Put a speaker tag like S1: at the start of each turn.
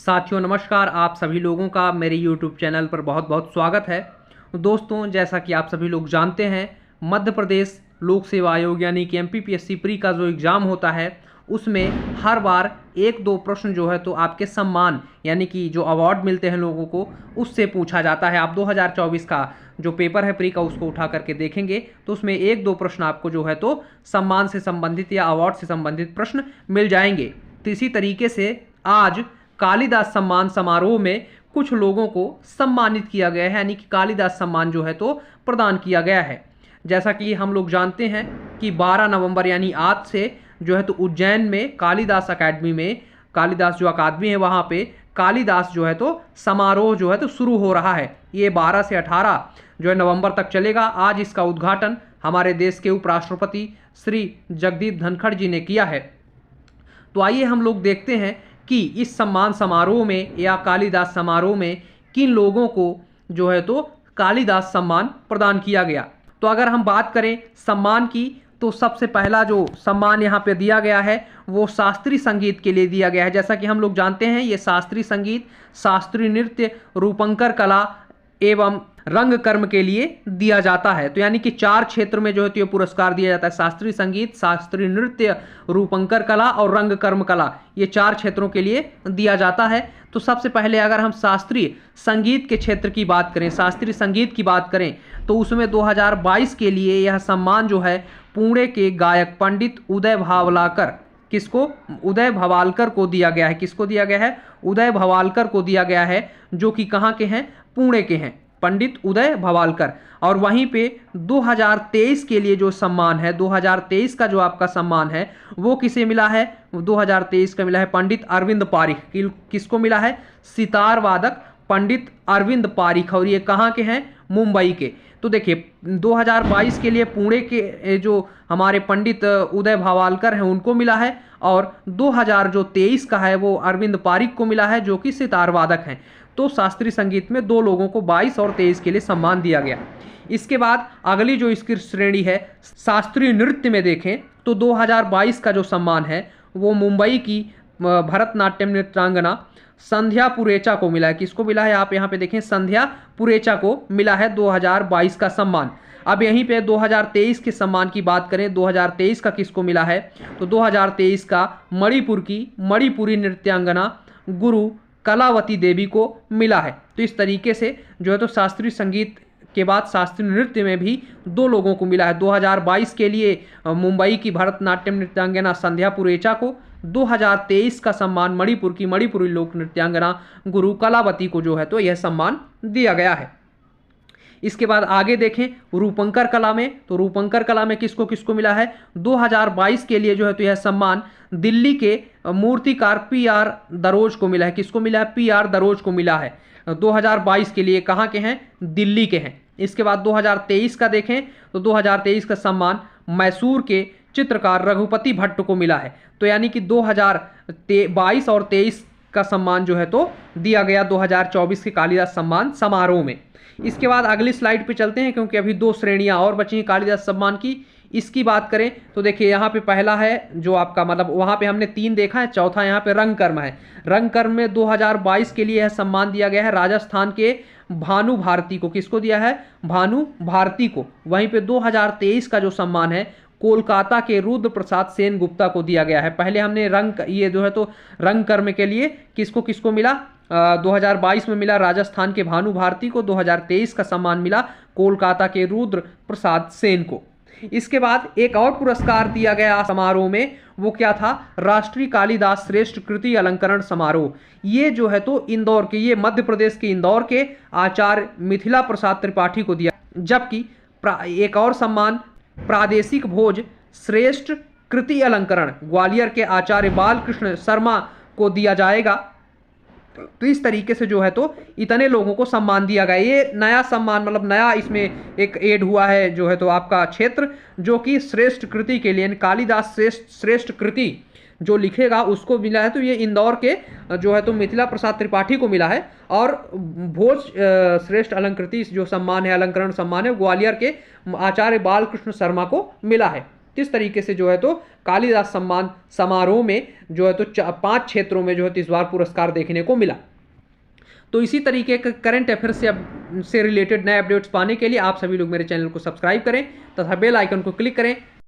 S1: साथियों नमस्कार, आप सभी लोगों का मेरे YouTube चैनल पर बहुत बहुत स्वागत है। दोस्तों, जैसा कि आप सभी लोग जानते हैं, मध्य प्रदेश लोक सेवा आयोग यानी कि MPPSC प्री का जो एग्ज़ाम होता है उसमें हर बार एक दो प्रश्न जो है तो आपके सम्मान यानी कि जो अवार्ड मिलते हैं लोगों को उससे पूछा जाता है। आप 2024 का जो पेपर है प्री का उसको उठा करके देखेंगे तो उसमें एक दो प्रश्न आपको जो है तो सम्मान से संबंधित या अवार्ड से संबंधित प्रश्न मिल जाएंगे। तो इसी तरीके से आज कालिदास सम्मान समारोह में कुछ लोगों को सम्मानित किया गया है, यानी कि कालिदास सम्मान जो है तो प्रदान किया गया है। जैसा कि हम लोग जानते हैं कि 12 नवंबर यानी आज से जो है तो उज्जैन में कालिदास अकेडमी में, कालिदास जो अकादमी है वहाँ पे कालिदास जो है तो समारोह जो है तो शुरू हो रहा है। ये 12 से 18 जो है नवंबर तक चलेगा। आज इसका उद्घाटन हमारे देश के उपराष्ट्रपति श्री जगदीप धनखड़ जी ने किया है। तो आइए हम लोग देखते हैं कि इस सम्मान समारोह में या कालिदास समारोह में किन लोगों को जो है तो कालिदास सम्मान प्रदान किया गया। तो अगर हम बात करें सम्मान की तो सबसे पहला जो सम्मान यहाँ पे दिया गया है वो शास्त्रीय संगीत के लिए दिया गया है। जैसा कि हम लोग जानते हैं ये शास्त्रीय संगीत, शास्त्रीय नृत्य, रूपंकर कला एवं रंग कर्म के लिए दिया जाता है। तो यानी कि 4 क्षेत्र में जो है तो ये पुरस्कार दिया जाता है। शास्त्रीय संगीत, शास्त्रीय नृत्य, रूपंकर कला और रंग कर्म कला, ये 4 क्षेत्रों के लिए दिया जाता है। तो सबसे पहले अगर हम शास्त्रीय संगीत के क्षेत्र की बात करें, शास्त्रीय संगीत की बात करें तो उसमें 2022 के लिए यह सम्मान जो है पुणे के गायक पंडित उदय भावलाकर, किसको? उदय भवालकर को दिया गया है। किसको दिया गया है? उदय भवालकर को दिया गया है, जो कि कहाँ के हैं? पुणे के हैं, पंडित उदय भवालकर। और वहीं पे 2023 के लिए जो सम्मान है, 2023 का जो आपका सम्मान है वो किसे मिला है? 2023 का मिला है पंडित अरविंद पारिख। किसको मिला है? सितार वादक पंडित अरविंद पारिख, और ये कहाँ के हैं? मुंबई के। तो देखिए 2022 के लिए पुणे के जो हमारे पंडित उदय भवालकर हैं उनको मिला है, और 2023 का है वो अरविंद पारिख को मिला है, जो कि सितार वादक हैं। तो शास्त्रीय संगीत में 2 लोगों को 22 और 23 के लिए सम्मान दिया गया। इसके बाद अगली जो इसकी श्रेणी है शास्त्रीय नृत्य में देखें तो 2022 का जो सम्मान है वो मुंबई की भरतनाट्यम नृत्यांगना संध्या पुरेचा को मिला है। किसको मिला है? आप यहाँ पे देखें, संध्या पुरेचा को मिला है 2022 का सम्मान। अब यहीं पे 2023 के सम्मान की बात करें, 2023 का किसको मिला है? तो 2023 का मणिपुर की मणिपुरी नृत्यांगना गुरु कलावती देवी को मिला है। तो इस तरीके से जो है तो शास्त्रीय संगीत के बाद शास्त्रीय नृत्य में भी 2 लोगों को मिला है। 2022 के लिए मुंबई की भरतनाट्यम नृत्यांगना संध्या पुरेचा को, 2023 का सम्मान मणिपुर की मणिपुरी लोक नृत्यांगना गुरु कलावती को जो है तो यह सम्मान दिया गया है। इसके बाद आगे देखें रूपंकर कला में, तो रूपंकर कला में किसको किसको मिला है? 2022 के लिए जो है तो यह सम्मान दिल्ली के मूर्तिकार PR दरोज को मिला है। किसको मिला है? PR दरोज को मिला है। 2022 के लिए कहाँ के हैं? दिल्ली के हैं। इसके बाद 2023 का देखें तो 2023 का सम्मान मैसूर के चित्रकार रघुपति भट्ट को मिला है। तो यानी कि 2022 और 23 का सम्मान जो है तो दिया गया 2024 के कालिदास सम्मान समारोह में। इसके बाद अगली स्लाइड पे चलते हैं, क्योंकि अभी 2 श्रेणियां और बची हैं कालिदास सम्मान की। इसकी बात करें तो देखिए यहाँ पे पहला है जो आपका मतलब वहाँ पे हमने 3 देखा है, चौथा यहाँ पे रंग कर्म है। रंग कर्म में 2022 के लिए यह सम्मान दिया गया है राजस्थान के भानु भारती को। किसको दिया है? भानु भारती को। वहीं पे 2023 का जो सम्मान है कोलकाता के रुद्र प्रसाद सेन गुप्ता को दिया गया है। पहले हमने ये जो है तो रंग कर्म के लिए किसको किसको मिला? 2022 में मिला राजस्थान के भानु भारती को, 2023 का सम्मान मिला कोलकाता के रुद्र प्रसाद सेन को। इसके बाद एक और पुरस्कार दिया गया समारोह में, वो क्या था? राष्ट्रीय कालिदास श्रेष्ठ कृति अलंकरण समारोह। ये जो है तो इंदौर के, ये मध्य प्रदेश के इंदौर के आचार्य मिथिला प्रसाद त्रिपाठी को दिया। जबकि एक और सम्मान प्रादेशिक भोज श्रेष्ठ कृति अलंकरण ग्वालियर के आचार्य बालकृष्ण शर्मा को दिया जाएगा। तो इस तरीके से जो है तो इतने लोगों को सम्मान दिया गया। ये नया सम्मान मतलब नया इसमें एक ऐड हुआ है जो है तो आपका क्षेत्र, जो कि श्रेष्ठ कृति के लिए कालिदास श्रेष्ठ कृति जो लिखेगा उसको मिला है। तो ये इंदौर के जो है तो मिथिला प्रसाद त्रिपाठी को मिला है, और भोज श्रेष्ठ अलंकृति जो सम्मान है, अलंकरण सम्मान है, ग्वालियर के आचार्य बालकृष्ण शर्मा को मिला है। किस तरीके से जो है तो कालिदास सम्मान समारोह में जो है तो 5 क्षेत्रों में जो है तो इस बार पुरस्कार देखने को मिला। तो इसी तरीके के करंट अफेयर से रिलेटेड नए अपडेट्स पाने के लिए आप सभी लोग मेरे चैनल को सब्सक्राइब करें तथा बेल आइकन को क्लिक करें